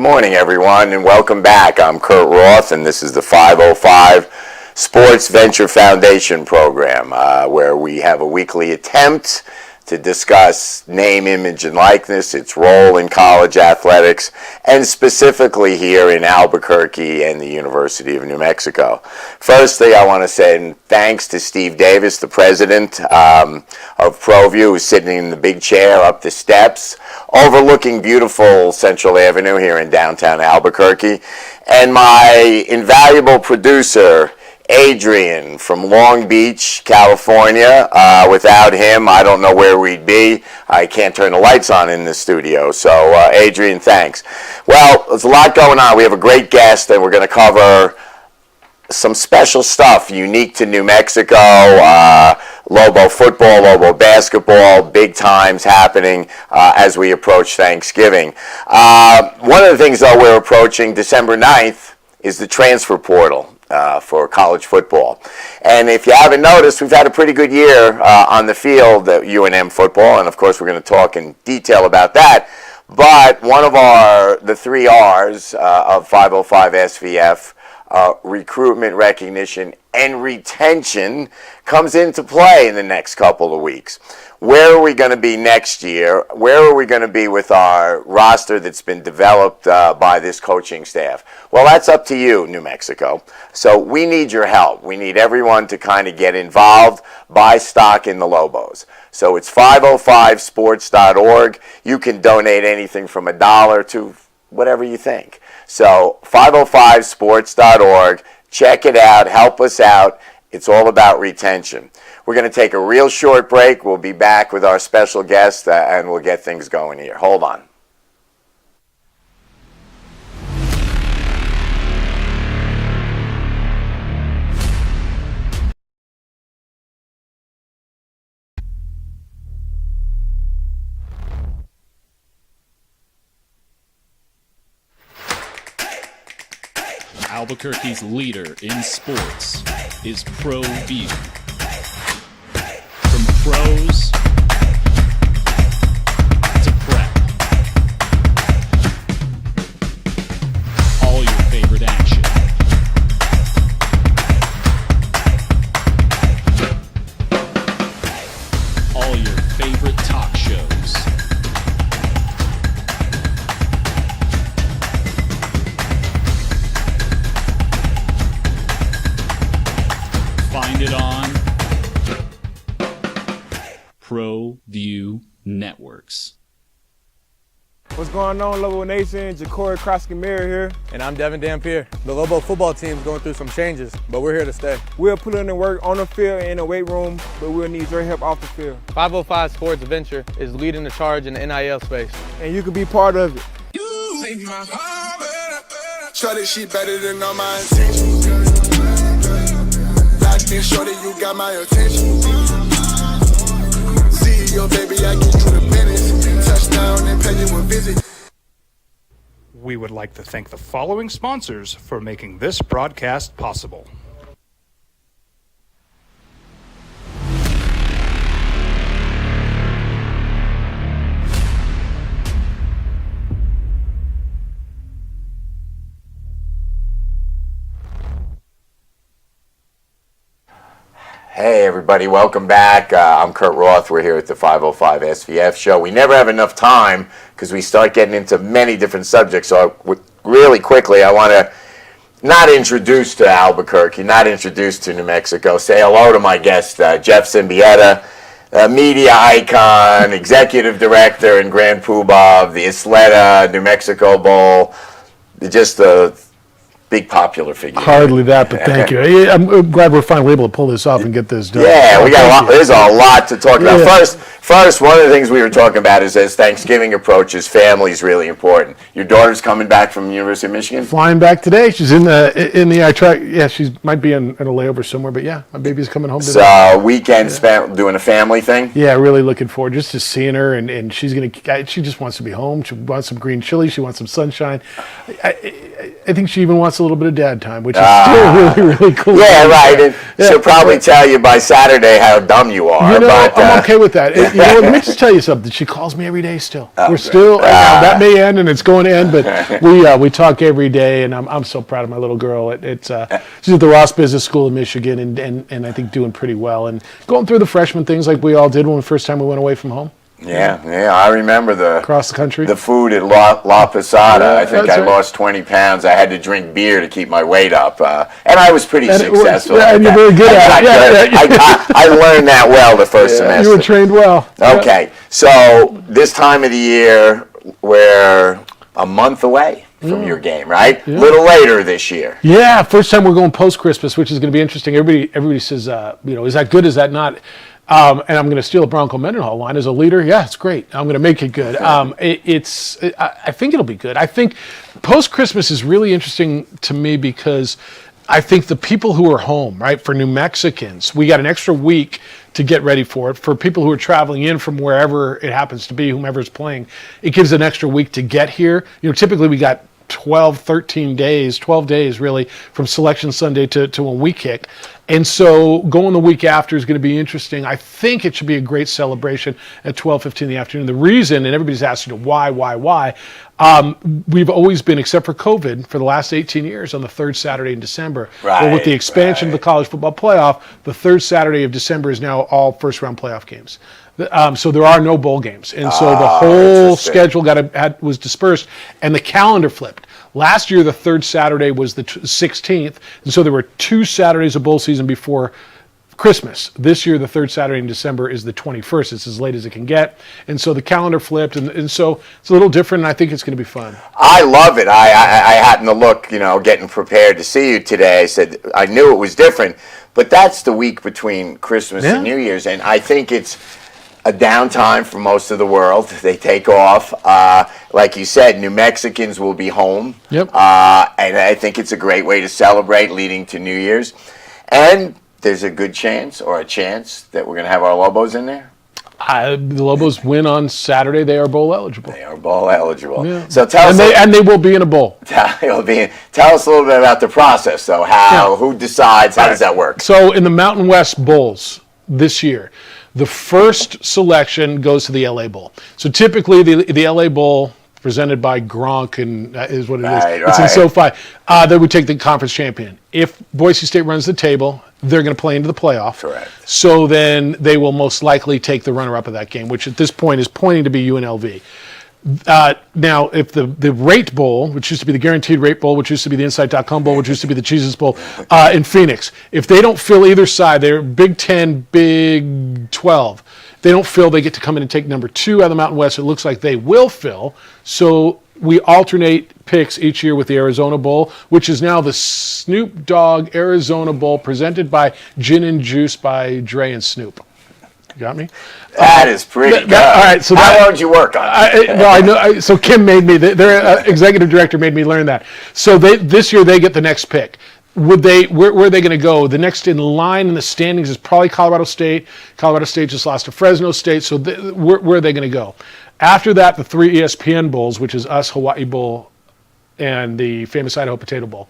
morning, everyone, and welcome back. I'm Kurt Roth, and this is the 505 Sports Venture Foundation program, where we have a weekly attempt to discuss name, image, and likeness, its role in college athletics, and specifically here in Albuquerque and the University of New Mexico. Firstly, I want to say thanks to Steve Davis, the president of ProView, who's sitting in the big chair up the steps, overlooking beautiful Central Avenue here in downtown Albuquerque, and my invaluable producer, Adrian from Long Beach, California. Without him, I don't know where we'd be. I can't turn the lights on in the studio. So, Adrian, thanks. Well, there's a lot going on. We have a great guest, and we're going to cover some special stuff unique to New Mexico. Lobo football, Lobo basketball, big times happening as we approach Thanksgiving. One of the things, though, we're approaching December 9th is the transfer portal for college football. And if you haven't noticed, we've had a pretty good year on the field at UNM football, and of course we're going to talk in detail about that. But one of the three R's of 505 SVF, recruitment, recognition, and retention, comes into play in the next couple of weeks. Where are we going to be next year? Where are we going to be with our roster that's been developed by this coaching staff? Well, that's up to you, New Mexico. So we need your help. We need everyone to kind of get involved, buy stock in the Lobos. So it's 505sports.org. You can donate anything from $1 to whatever you think. So 505sports.org. Check it out. Help us out. It's all about retention. We're going to take a real short break. We'll be back with our special guest, and we'll get things going here. Hold on. Albuquerque's leader in sports is ProView. From pros to prep, all your favorite action. All your favorite talk shows. Find it on ProView Networks. What's going on, Lobo Nation? Ja'Cory Krosky-Miller here. And I'm Devin Dampier. The Lobo football team's going through some changes, but we're here to stay. We'll put in the work on the field and in the weight room, but we'll need your help off the field. 505 Sports Venture is leading the charge in the NIL space. And you can be part of it. You make my heart better. Shorty, she better than all my intentions. Locked in, shorty, you got my attention. See your baby, I get you the business. Touchdown and pay you a visit. We would like to thank the following sponsors for making this broadcast possible. Hey everybody, welcome back. I'm Kurt Roth. We're here at the 505 SVF Show. We never have enough time because we start getting into many different subjects. So really quickly, I want to not introduce to Albuquerque, not introduce to New Mexico. Say hello to my guest, Jeff Symbieta, media icon, executive director and Grand Poobah of the Isleta New Mexico Bowl. Just a big popular figure. Hardly that, but thank you. I'm glad we're finally able to pull this off and get this done. Yeah, we got a lot. There's a lot to talk about. First, one of the things we were talking about is as Thanksgiving approaches, family is really important. Your daughter's coming back from the University of Michigan. Flying back today. She's in the I track. Yeah, she might be in a layover somewhere, but yeah, my baby's coming home today. So weekend spent doing a family thing. Yeah, really looking forward just to seeing her, and she just wants to be home. She wants some green chili. She wants some sunshine. I think she even wants a little bit of dad time, which is still really, really cool. Yeah, right. And she'll probably tell you by Saturday how dumb you are. You know, but, I'm okay with that. You know, let me just tell you something. She calls me every day still. We're still, that may end and it's going to end, but we talk every day, and I'm so proud of my little girl. She's at the Ross Business School in Michigan, and I think doing pretty well, and going through the freshman things like we all did when the first time we went away from home. Yeah, I remember across the country. The food at La Posada. Yeah, I think that's I right. lost 20 pounds. I had to drink beer to keep my weight up, and I was pretty successful. And you're very good at it. I learned that well the first semester. You were trained well. Okay, so this time of the year, we're a month away from your game, right? A little later this year. Yeah, first time we're going post-Christmas, which is going to be interesting. Everybody says, is that good? Is that not? And I'm going to steal a Bronco Mendenhall line as a leader. Yeah, it's great. I'm going to make it good. I think it'll be good. I think post-Christmas is really interesting to me because I think the people who are home, right, for New Mexicans, we got an extra week to get ready for it. For people who are traveling in from wherever it happens to be, whomever's playing, it gives an extra week to get here. You know, typically we got 12 days really from Selection Sunday to when we kick. And so going the week after is going to be interesting. I think it should be a great celebration at 12:15 in the afternoon. The reason, and everybody's asking why, we've always been, except for COVID, for the last 18 years on the third Saturday in December. But with the expansion of the college football playoff, the third Saturday of December is now all first-round playoff games. So there are no bowl games. And so the whole schedule was dispersed, and the calendar flipped. Last year, the third Saturday was the 16th, and so there were 2 Saturdays of bowl season before Christmas. This year, the third Saturday in December is the 21st. It's as late as it can get. And so the calendar flipped, and so it's a little different, and I think it's going to be fun. I love it. I happened to look, getting prepared to see you today. I said, I knew it was different, but that's the week between Christmas and New Year's, and I think it's a downtime for most of the world. They take off. Like you said, New Mexicans will be home. Yep. And I think it's a great way to celebrate leading to New Year's. And there's a good chance that we're going to have our Lobos in there. The Lobos win on Saturday. They are bowl eligible. They are bowl eligible. Yeah. So tell us. And they will be in a bowl. Tell us a little bit about the process, though. Who decides? How does that work? So in the Mountain West Bowls this year, the first selection goes to the LA Bowl. So typically the LA Bowl, presented by Gronk, and is what it is. It's in SoFi. They would take the conference champion. If Boise State runs the table, they're going to play into the playoff. Correct. So then they will most likely take the runner-up of that game, which at this point is pointing to be UNLV. Now, if the Rate Bowl, which used to be the Guaranteed Rate Bowl, which used to be the Insight.com Bowl, which used to be the Jesus Bowl, in Phoenix, if they don't fill either side, they're Big 10, Big 12. If they don't fill, they get to come in and take number 2 out of the Mountain West. It looks like they will fill. So we alternate picks each year with the Arizona Bowl, which is now the Snoop Dogg Arizona Bowl, presented by Gin and Juice by Dre and Snoop. You got me? That is pretty good. All right. So how long did you work on it? I know. So Kim made me. Their executive director made me learn that. So this year they get the next pick. Where are they going to go? The next in line in the standings is probably Colorado State. Colorado State just lost to Fresno State. So where are they going to go? After that, the 3 ESPN Bowls, which is us, Hawaii Bowl, and the famous Idaho Potato Bowl.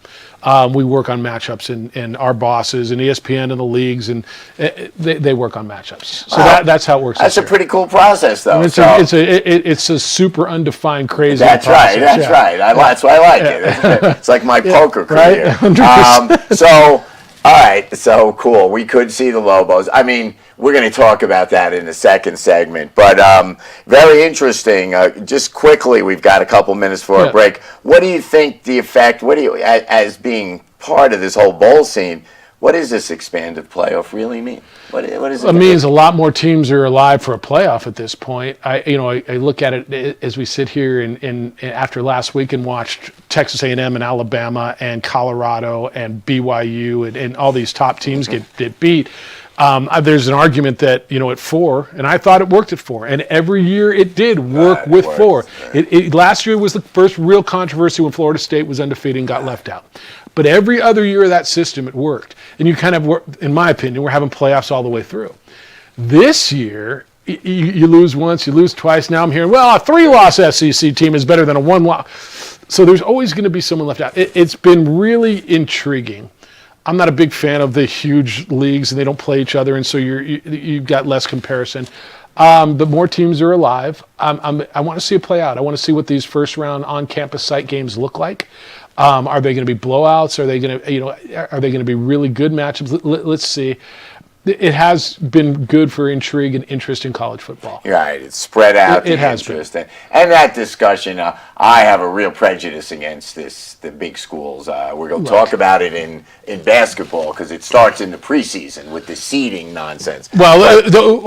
We work on matchups, and our bosses and ESPN and the leagues, and they work on matchups. So that's how it works. That's a pretty cool process, though. It's a super undefined, crazy. That's process. Right. That's right. That's why I like it. It's like my poker career. Right? So, all right. So cool. We could see the Lobos. I mean, we're going to talk about that in the second segment, but very interesting. Just quickly, we've got a couple minutes for a break. What do you think the effect? As being part of this whole bowl scene, what does this expanded playoff really mean? What is it? It means a lot more teams are alive for a playoff at this point. I look at it as we sit here and after last week and watched Texas A&M and Alabama and Colorado and BYU and all these top teams get beat. There's an argument that, at 4, and I thought it worked at 4, and every year it did work with 4. Last year was the first real controversy when Florida State was undefeated and got left out. But every other year of that system, it worked. And you kind of, in my opinion, we're having playoffs all the way through. This year, you lose once, you lose twice. Now I'm hearing, a 3-loss SEC team is better than a 1-loss. So there's always going to be someone left out. It's been really intriguing. I'm not a big fan of the huge leagues, and they don't play each other, and so you've got less comparison. But more teams are alive. I want to see it play out. I want to see what these first-round on-campus site games look like. Are they going to be blowouts? Are they going to, are they going to be really good matchups? Let's see. It has been good for intrigue and interest in college football. Right, it's spread out. It has been. And that discussion, I have a real prejudice against the big schools. We're going to talk about it in basketball because it starts in the preseason with the seeding nonsense. Well,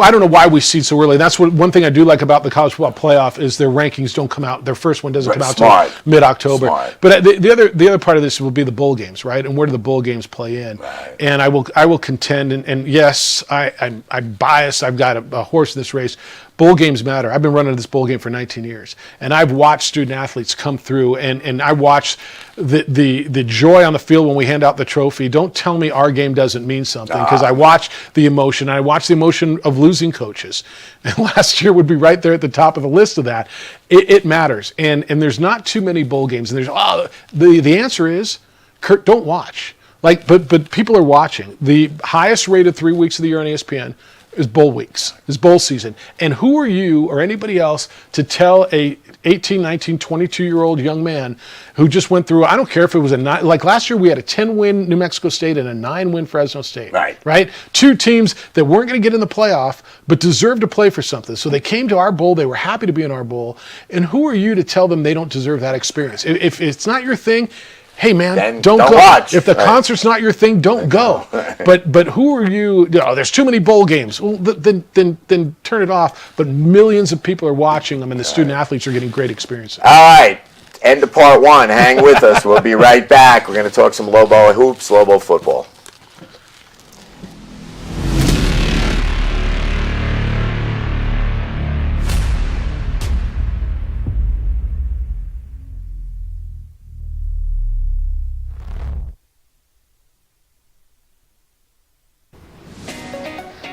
I don't know why we seed so early. That's one thing I do like about the college football playoff is their rankings don't come out. Their first one doesn't come out until mid-October. Smart. But the other part of this will be the bowl games, right? And where do the bowl games play in? Right. And I will contend, and yes, I'm biased. I've got a horse in this race. Bowl games matter. I've been running this bowl game for 19 years, and I've watched student athletes come through, and I watched the joy on the field when we hand out the trophy. Don't tell me our game doesn't mean something, because I watched the emotion. I watched the emotion of losing coaches, and last year would be right there at the top of the list of that. It matters, and there's not too many bowl games. And the answer is, Kurt, don't watch. But people are watching. The highest rated 3 weeks of the year on ESPN is bowl weeks, is bowl season. And who are you or anybody else to tell a 18, 19, 22-year-old young man who just went through, I don't care if it was like last year we had a 10-win New Mexico State and a 9-win Fresno State. Right? Two teams that weren't going to get in the playoff but deserved to play for something. So they came to our bowl. They were happy to be in our bowl. And who are you to tell them they don't deserve that experience? If it's not your thing, hey man, then don't go. Watch. If the concert's not your thing, don't go. But who are you? There's too many bowl games. Well, then turn it off. But millions of people are watching them, and the student athletes are getting great experiences. All right, end of part one. Hang with us. We'll be right back. We're going to talk some Lobo hoops, Lobo football.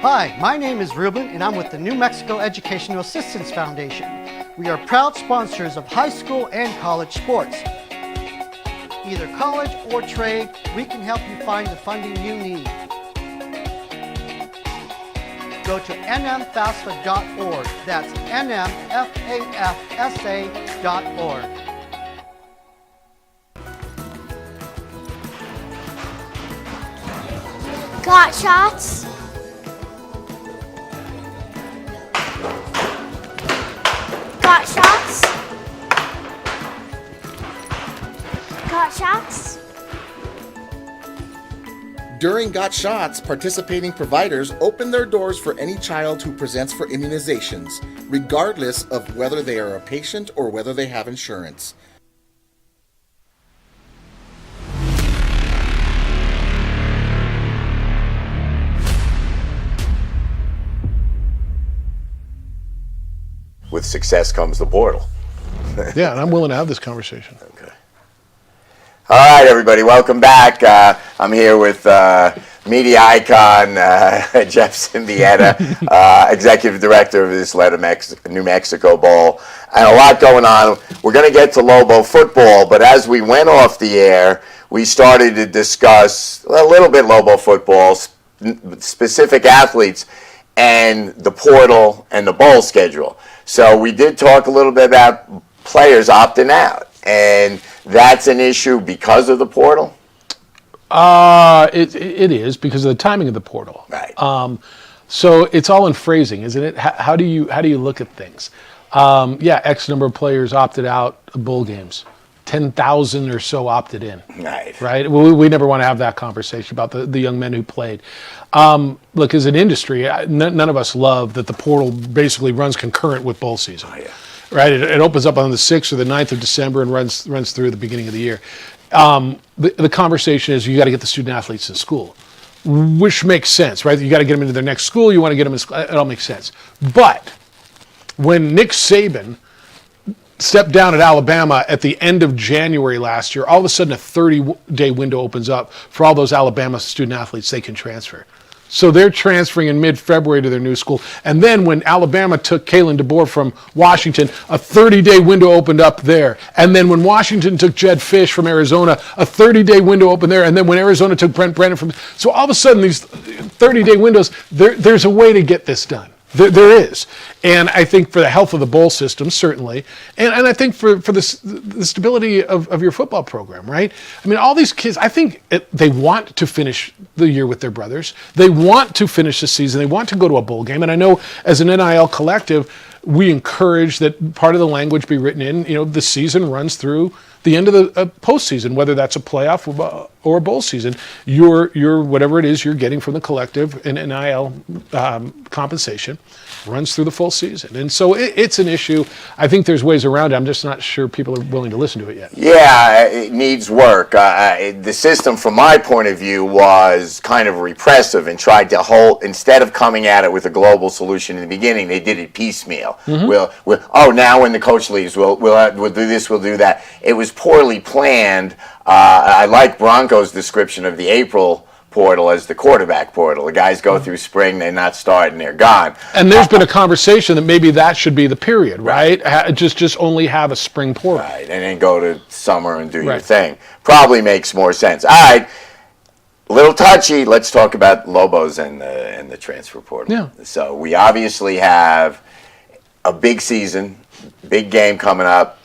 Hi, my name is Ruben, and I'm with the New Mexico Educational Assistance Foundation. We are proud sponsors of high school and college sports. Either college or trade, we can help you find the funding you need. Go to nmfafsa.org. That's nmfafsa.org. Got shots? Got shots? Got shots? During Got Shots, participating providers open their doors for any child who presents for immunizations, regardless of whether they are a patient or whether they have insurance. With success comes the portal. Yeah, and I'm willing to have this conversation. Okay. All right, everybody, welcome back. I'm here with media icon Jeff Symbieta, executive director of this New Mexico Bowl, and a lot going on. We're going to get to Lobo football, but as we went off the air, we started to discuss a little bit Lobo football, specific athletes, and the portal and the bowl schedule. So we did talk a little bit about players opting out, and that's an issue because of the portal? It is because of the timing of the portal. Right. So it's all in phrasing, isn't it? How do you look at things? X number of players opted out of bowl games. 10,000 or so opted in. Right. We never want to have that conversation about the young men who played. Look, as an industry, none of us love that the portal basically runs concurrent with bowl season. Oh, yeah. Right. It opens up on the 6th or the 9th of December and runs through the beginning of the year. The conversation is you got to get the student athletes in school, which makes sense, right? You got to get them into their next school. You want to get them in school. It all makes sense. But when Nick Saban stepped down at Alabama at the end of January last year, all of a sudden a 30-day window opens up for all those Alabama student athletes they can transfer. So they're transferring in mid-February to their new school. And then when Alabama took Kalen DeBoer from Washington, a 30-day window opened up there. And then when Washington took Jed Fish from Arizona, a 30-day window opened there. And then when Arizona took Brent Brennan from... So all of a sudden, these 30-day windows, there's a way to get this done. There is. And I think for the health of the bowl system, certainly. And I think for the stability of your football program, right? I mean, all these kids, I think they want to finish the year with their brothers. They want to finish the season. They want to go to a bowl game. And I know as an NIL collective, we encourage that part of the language be written in, the season runs through the end of the postseason, whether that's a playoff or a bowl season. Your whatever it is you're getting from the collective in NIL compensation runs through the full season. And so it's an issue. I think there's ways around it. I'm just not sure people are willing to listen to it yet. Yeah, it needs work. The system, from my point of view, was kind of repressive and tried to hold, instead of coming at it with a global solution in the beginning, they did it piecemeal. Now when the coach leaves, we'll do this, we'll do that. It was poorly planned. I like Bronco's description of the April portal as the quarterback portal. The guys go through spring, they're not starting, they're gone. And there's been a conversation that maybe that should be the period, right? Just only have a spring portal. Right, and then go to summer and do your thing. Probably makes more sense. All right, a little touchy. Let's talk about Lobos and the transfer portal. Yeah. So we obviously have a big season, big game coming up.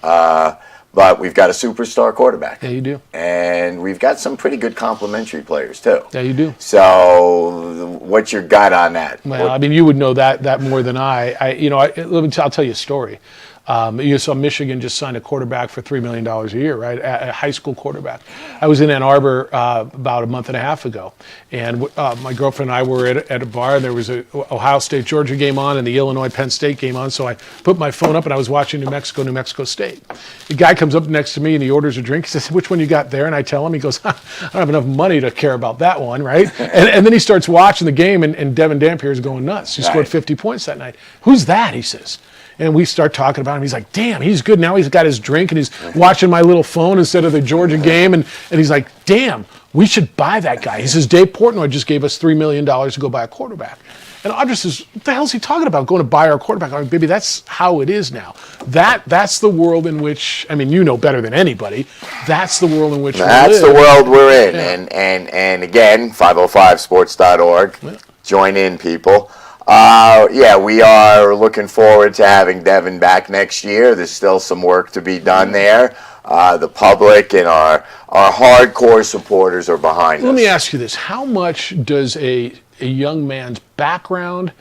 But we've got a superstar quarterback. Yeah, you do. And we've got some pretty good complementary players, too. Yeah, you do. So what's your gut on that? Well, I mean, you would know that more than I. I'll tell you a story. You saw Michigan just signed a quarterback for $3 million a year, right? A high school quarterback. I was in Ann Arbor about a month and a half ago, and my girlfriend and I were at a bar, and there was a Ohio State-Georgia game on and the Illinois-Penn State game on, so I put my phone up and I was watching New Mexico State. The guy comes up next to me and he orders a drink. He says, "Which one you got there?" And I tell him, he goes, "I don't have enough money to care about that one," right? and then he starts watching the game, and Devin Dampier is going nuts. He scored 50 points that night. "Who's that?" he says. And we start talking about him. He's like, "Damn, he's good." Now he's got his drink and he's watching my little phone instead of the Georgia game. And he's like, "Damn, we should buy that guy." He says, "Dave Portnoy just gave us $3 million to go buy a quarterback." And Audra says, "What the hell is he talking about, going to buy our quarterback?" I'm like, "Baby, that's how it is now. That's the world in which, I mean, you know better than anybody, that's the world in which we live." That's the world we're in. Yeah. And again, 505sports.org. Yeah. Join in, people. We are looking forward to having Devin back next year. There's still some work to be done there. The public and our hardcore supporters are behind us. Let me ask you this. How much does a young man's background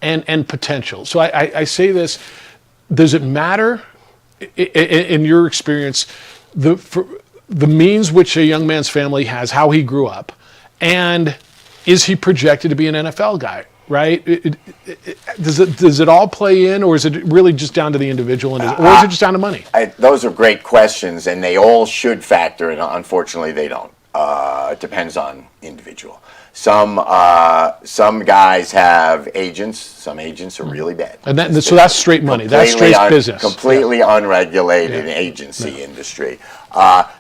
and potential, so I say this, does it matter in your experience, the means which a young man's family has, how he grew up, and is he projected to be an NFL guy? Right? Does it all play in, or is it really just down to the individual, or is it just down to money? Those are great questions, and they all should factor in. Unfortunately, they don't. It depends on individual. Some guys have agents. Some agents are really bad. And so that's straight money. That's straight business. Completely unregulated agency industry.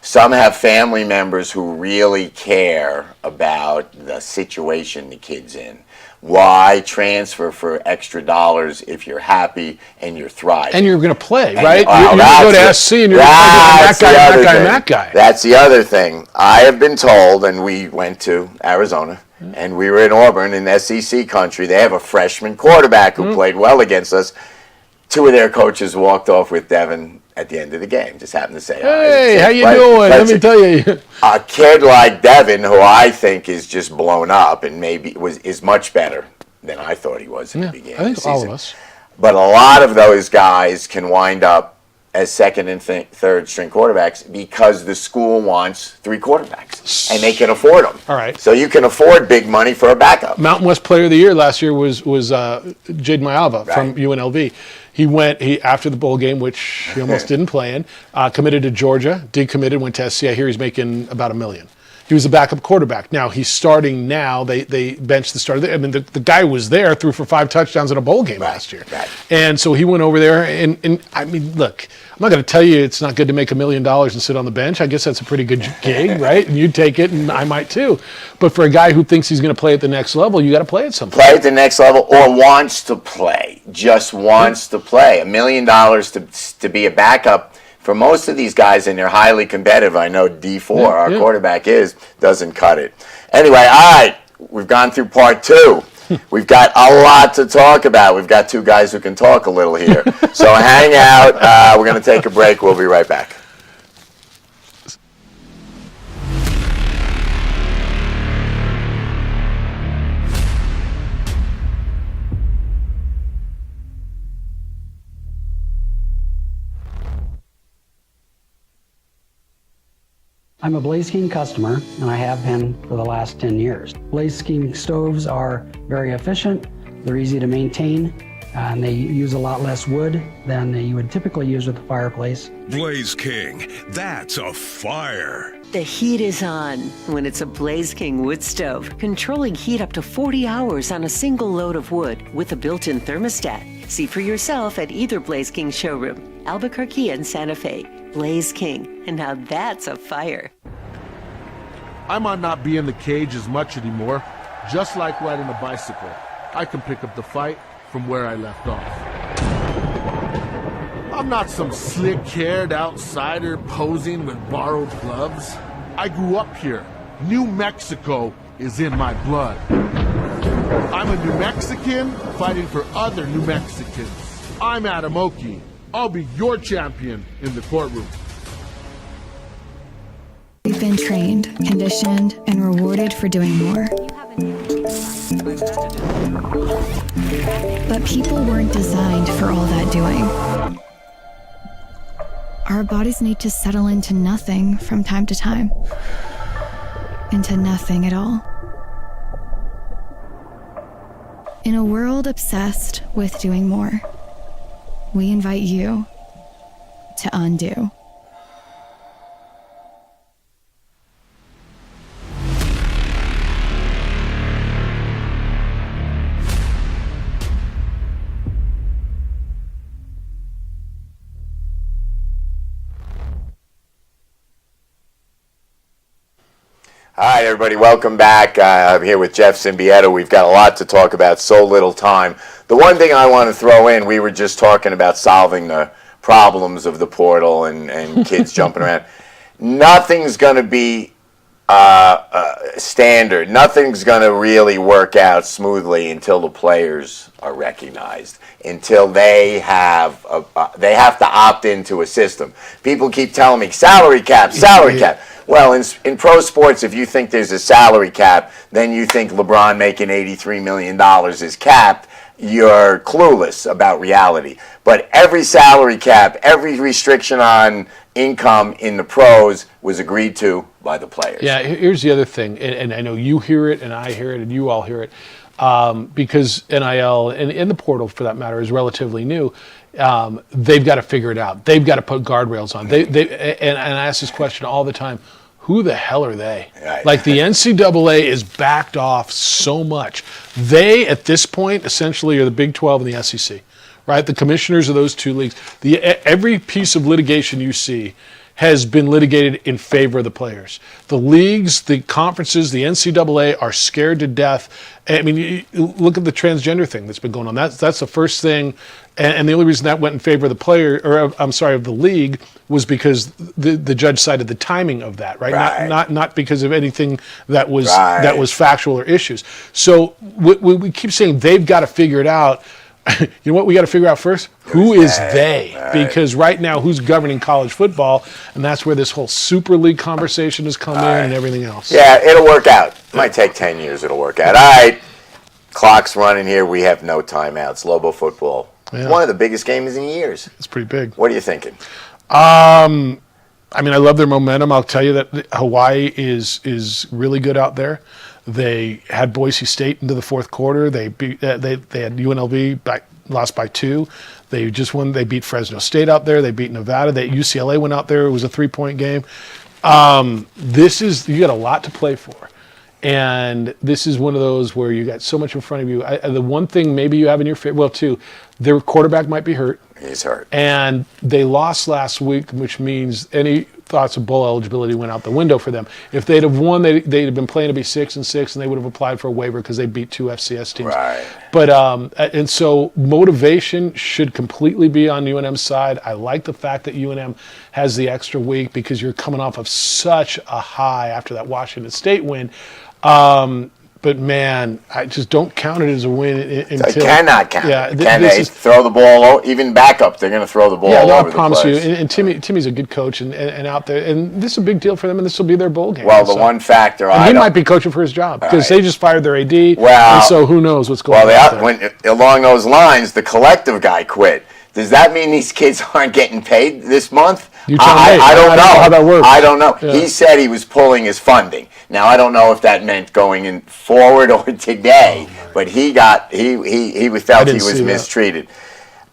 Some have family members who really care about the situation the kid's in. Why transfer for extra dollars if you're happy and you're thriving? And you're going to play, right? You're going to go to SC and you're going to that guy, and that guy. That's the other thing. I have been told, and we went to Arizona, and we were in Auburn in SEC country. They have a freshman quarterback who played well against us. Two of their coaches walked off with Devin at the end of the game. Just happened to say, "Hey, how you doing? Let me tell you." A kid like Devin, who I think is just blown up and maybe is much better than I thought he was in the beginning of the season. I think all of us. But a lot of those guys can wind up as second and third string quarterbacks because the school wants 3 quarterbacks and they can afford them. All right. So you can afford big money for a backup. Mountain West Player of the Year last year was Jade Mayava from UNLV. He after the bowl game, which he almost didn't play in, committed to Georgia, decommitted, went to SC. I hear he's making about $1 million. He was a backup quarterback. Now he's starting now. They benched the starter. I mean, the guy was there, threw for 5 touchdowns in a bowl game last year. Right. And so he went over there. And I mean, look, I'm not going to tell you it's not good to make $1 million and sit on the bench. I guess that's a pretty good gig, right? And you'd take it, and I might too. But for a guy who thinks he's going to play at the next level, you got to play at some point. Play at the next level or wants to play, just wants to play. $1 million to be a backup. For most of these guys, and they're highly competitive, I know D4, our quarterback doesn't cut it. Anyway, all right, we've gone through part 2. We've got a lot to talk about. We've got 2 guys who can talk a little here. So hang out. We're going to take a break. We'll be right back. I'm a Blaze King customer, and I have been for the last 10 years. Blaze King stoves are very efficient, they're easy to maintain, and they use a lot less wood than you would typically use with a fireplace. Blaze King, that's a fire. The heat is on when it's a Blaze King wood stove, controlling heat up to 40 hours on a single load of wood with a built-in thermostat. See for yourself at either Blaze King showroom, Albuquerque and Santa Fe. Blaze King, and now that's a fire. I might not be in the cage as much anymore. Just like riding a bicycle, I can pick up the fight from where I left off. I'm not some slick-haired outsider posing with borrowed gloves. I grew up here. New Mexico is in my blood. I'm a New Mexican fighting for other New Mexicans. I'm Adam Oki. I'll be your champion in the courtroom. We've been trained, conditioned, and rewarded for doing more. But people weren't designed for all that doing. Our bodies need to settle into nothing from time to time. Into nothing at all. In a world obsessed with doing more, we invite you to undo. All right, everybody, welcome back. I'm here with Jeff Symbieta. We've got a lot to talk about, so little time. The one thing I want to throw in, we were just talking about solving the problems of the portal and kids jumping around. Nothing's going to be standard. Nothing's going to really work out smoothly until the players are recognized, until they have to opt into a system. People keep telling me, salary cap, salary cap. Well, in pro sports, if you think there's a salary cap, then you think LeBron making $83 million is capped. You're clueless about reality. But every salary cap, every restriction on income in the pros was agreed to by the players. Yeah, here's the other thing, and I know you hear it, and I hear it, and you all hear it, because NIL, and the portal for that matter, is relatively new. They've got to figure it out. They've got to put guardrails on. And I ask this question all the time. Who the hell are they? Right. Like, the NCAA is backed off so much. They, at this point, essentially are the Big 12 and the SEC, right? The commissioners of those two leagues. Every piece of litigation you see has been litigated in favor of the players. The leagues, the conferences, the NCAA are scared to death. I mean, you look at the transgender thing that's been going on. That's the first thing, and the only reason that went in favor of the player, or of the league, was because the judge cited the timing of that, right? Not because of anything that was factual or issues. So we keep saying they've got to figure it out. You know what we got to figure out first? Who is they? Right. Because right now, who's governing college football? And that's where this whole Super League conversation has come in and everything else. Yeah, it'll work out. It might take 10 years. It'll work out. All right. Clock's running here. We have no timeouts. Lobo football. Yeah. One of the biggest games in years. It's pretty big. What are you thinking? I mean, I love their momentum. I'll tell you that Hawaii is really good out there. They had Boise State into the fourth quarter. They had UNLV lost by 2. They just won. They beat Fresno State out there. They beat Nevada. UCLA went out there. It was a 3-point game. You got a lot to play for. And this is one of those where you got so much in front of you. The one thing maybe you have in your favor, well, two, their quarterback might be hurt. He's hurt. And they lost last week, which means any thoughts of bowl eligibility went out the window for them. If they'd have won, they'd have been playing to be 6-6, and they would have applied for a waiver because they beat 2 FCS teams. Right. But and so motivation should completely be on UNM's side. I like the fact that UNM has the extra week because you're coming off of such a high after that Washington State win. But man, I just don't count it as a win until. I cannot count it. Can this they is, throw the ball, even backup, they're going to throw the ball all over the place. I promise you. And Timmy's a good coach and out there. And this is a big deal for them, and this will be their bowl game. Well, the one factor he might be coaching for his job because they just fired their AD. Well, and so who knows what's going on there. Along those lines, the collective guy quit. Does that mean these kids aren't getting paid this month? I don't know how that works. I don't know. Yeah. He said he was pulling his funding. Now I don't know if that meant going in forward or today, but he felt he was mistreated.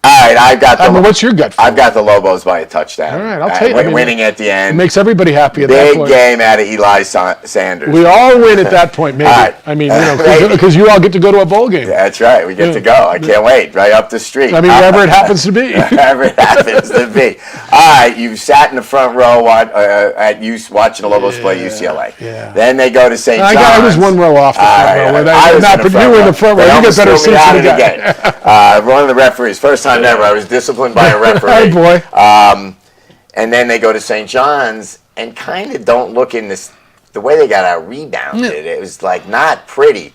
All right, I've got the. What's your gut? I've got the Lobos by a touchdown. All right, I'll take it. Winning at the end. It makes everybody happy at that point. Big game out of Eli Sanders. We all win at that point, maybe. Right. I mean, because you all get to go to a bowl game. That's right. We get to go. I can't wait. Right up the street. I mean, wherever it happens to be. Wherever it happens to be. All right, you sat in the front row watching the Lobos play UCLA. Yeah. Then they go to St. John's. I was one row off the front row. You were in the front row. You get better seats than the guy. One of the referees, first time ever, I was disciplined by a referee. Hey, boy. And then they go to St. John's and kind of don't look in this. The way they got out rebounded, it was like not pretty.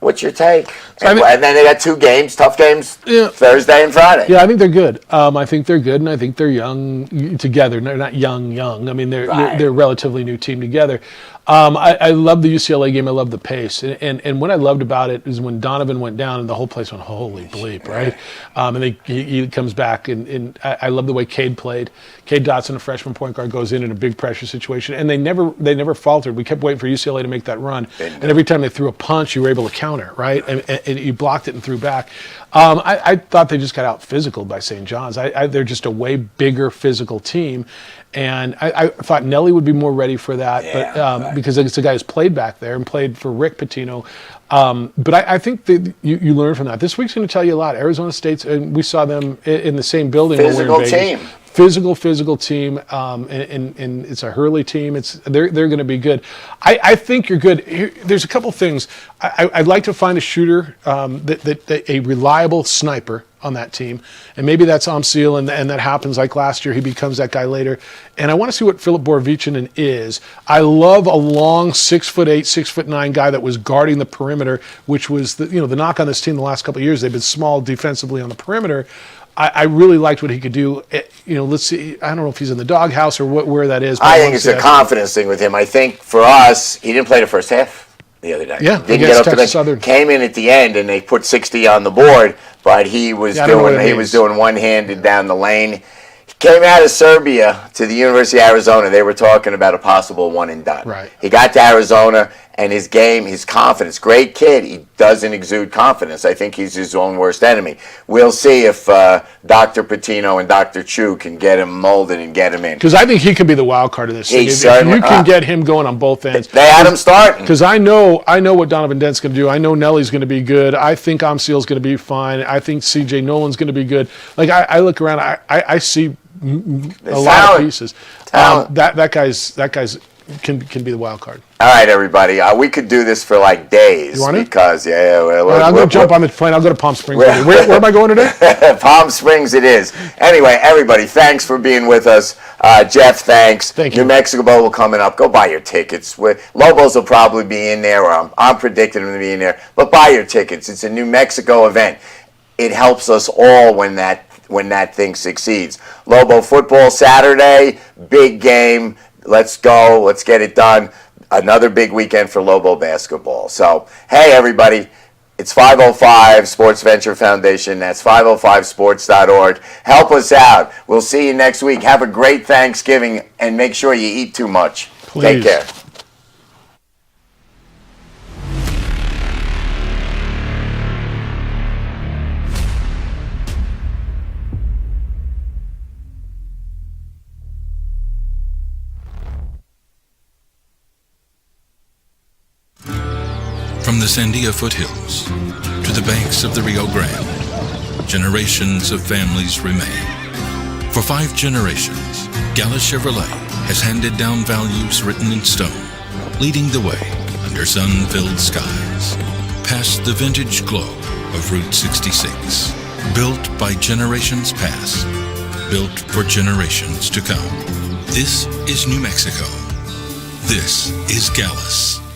What's your take? And then they got 2 games, tough games, Thursday and Friday. Yeah, I think they're good. I think they're good, and I think they're young together. They're not young. I mean, they're a relatively new team together. I love the UCLA game. I love the pace. And what I loved about it is when Donovan went down and the whole place went, holy bleep, right? And he comes back, and I love the way Cade played. Cade Dotson, a freshman point guard, goes in a big pressure situation, and they never faltered. We kept waiting for UCLA to make that run. And every time they threw a punch, you were able to counter, right? And you blocked it and threw back. I thought they just got out physical by St. John's. They're just a way bigger physical team. And I thought Nelly would be more ready for that, because it's a guy who's played back there and played for Rick Pitino. But I think that you learn from that. This week's going to tell you a lot. Arizona State's, and we saw them in the same building. Physical team. Physical team, and it's a Hurley team. They're going to be good. I think you're good. There's a couple things. I'd like to find a shooter, a reliable sniper on that team, and maybe that's Amsil, and that happens like last year. He becomes that guy later, and I want to see what Philip Borovichinen is. I love a long 6'8", 6'9" guy that was guarding the perimeter, which was the knock on this team the last couple of years. They've been small defensively on the perimeter. I really liked what he could do. Let's see. I don't know if he's in the doghouse or where that is. I think it's a confidence thing with him. I think for us, he didn't play the first half the other night. Yeah, didn't get up Texas Southern. Came in at the end and they put 60 on the board, but he was doing one-handed down the lane. He came out of Serbia to the University of Arizona. They were talking about a possible one and done. Right. He got to Arizona, and his game, his confidence, great kid. He doesn't exude confidence. I think he's his own worst enemy. We'll see if Dr. Patino and Dr. Chu can get him molded and get him in. Because I think he can be the wild card of this thing. If you can get him going on both ends. They had him starting. Because I know what Donovan Dent's going to do. I know Nelly's going to be good. I think Amseal's going to be fine. I think C.J. Nolan's going to be good. Like I look around, I see a lot of pieces. That guy's can be the wild card. All right, everybody. We could do this for like days. You want to? Because I'm going to jump on the plane. I'll go to Palm Springs. Where am I going today? Palm Springs it is. Anyway, everybody, thanks for being with us. Jeff, thanks. Thank you. New Mexico Bowl will coming up. Go buy your tickets. Lobos will probably be in there, or I'm predicting them to be in there. But buy your tickets. It's a New Mexico event. It helps us all when that thing succeeds. Lobo football Saturday, big game. Let's go. Let's get it done. Another big weekend for Lobo basketball. So, hey, everybody. It's 505 Sports Venture Foundation. That's 505sports.org. Help us out. We'll see you next week. Have a great Thanksgiving, and make sure you eat too much. Please. Take care. From the Sandia foothills to the banks of the Rio Grande, generations of families remain. For 5 generations, Gallus Chevrolet has handed down values written in stone, leading the way under sun-filled skies, past the vintage glow of Route 66. Built by generations past, built for generations to come. This is New Mexico. This is Gallus.